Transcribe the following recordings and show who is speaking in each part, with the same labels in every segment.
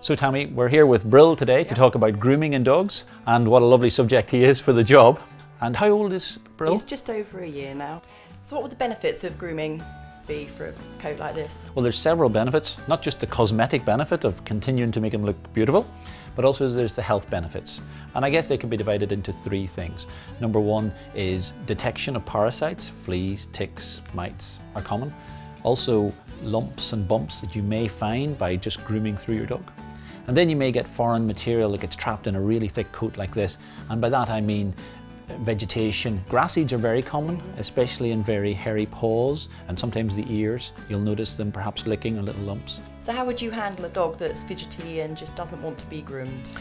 Speaker 1: So Tammy, we're here with Brill today to talk about grooming in dogs, and what a lovely subject he is for the job. And how old is Brill?
Speaker 2: He's just over a year now. So what would the benefits of grooming be for a coat like this?
Speaker 1: Well, there's several benefits, not just the cosmetic benefit of continuing to make him look beautiful, but also there's the health benefits. And I guess they can be divided into three things. Number one is detection of parasites. Fleas, ticks, mites are common. Also lumps and bumps that you may find by just grooming through your dog. And then you may get foreign material that gets trapped in a really thick coat like this. And by that I mean vegetation. Grass seeds are very common, especially in very hairy paws and sometimes the ears. You'll notice them perhaps licking or little lumps.
Speaker 2: So how would you handle a dog that's fidgety and just doesn't want to be groomed?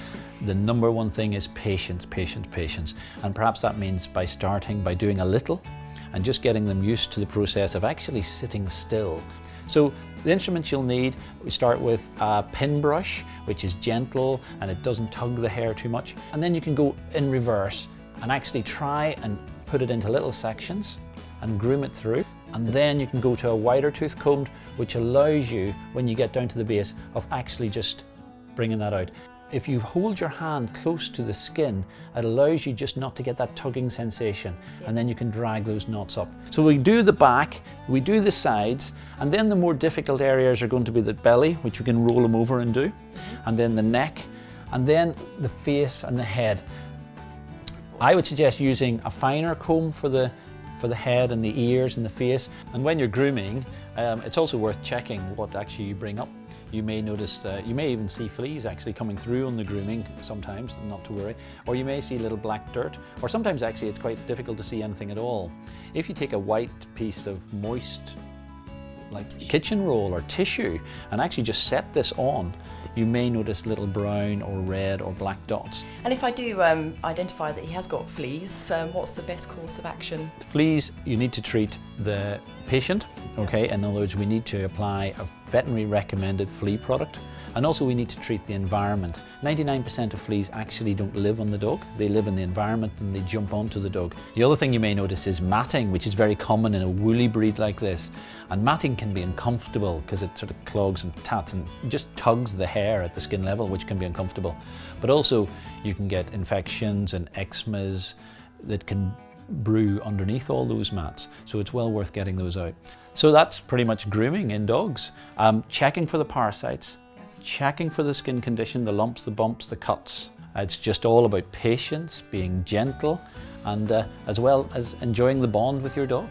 Speaker 1: The number one thing is patience, patience, patience. And perhaps that means by starting by doing a little and just getting them used to the process of actually sitting still. So the instruments you'll need, we start with a pin brush, which is gentle and it doesn't tug the hair too much. And then you can go in reverse and actually try and put it into little sections and groom it through. And then you can go to a wider tooth comb, which allows you, when you get down to the base, of actually just bringing that out. If you hold your hand close to the skin, it allows you just not to get that tugging sensation, and then you can drag those knots up. So we do the back, we do the sides, and then the more difficult areas are going to be the belly, which we can roll them over and do, and then the neck, and then the face and the head. I would suggest using a finer comb for the head and the ears and the face. And when you're grooming, it's also worth checking what actually you bring up. You may notice, you may even see fleas actually coming through on the grooming sometimes, not to worry. Or you may see little black dirt, or sometimes actually it's quite difficult to see anything at all. If you take a white piece of moist, like kitchen roll or tissue, and actually just set this on, you may notice little brown or red or black dots.
Speaker 2: And if I do identify that he has got fleas, what's the best course of action?
Speaker 1: Fleas, you need to treat the patient, okay? In other words, we need to apply a veterinary recommended flea product. And also we need to treat the environment. 99% of fleas actually don't live on the dog. They live in the environment and they jump onto the dog. The other thing you may notice is matting, which is very common in a woolly breed like this. And matting can be uncomfortable because it sort of clogs and tats and just tugs the hair at the skin level, which can be uncomfortable. But also you can get infections and eczemas that can brew underneath all those mats. So it's well worth getting those out. So that's pretty much grooming in dogs. Checking for the parasites. Checking for the skin condition, the lumps, the bumps, the cuts. It's just all about patience, being gentle, and as well as enjoying the bond with your dog.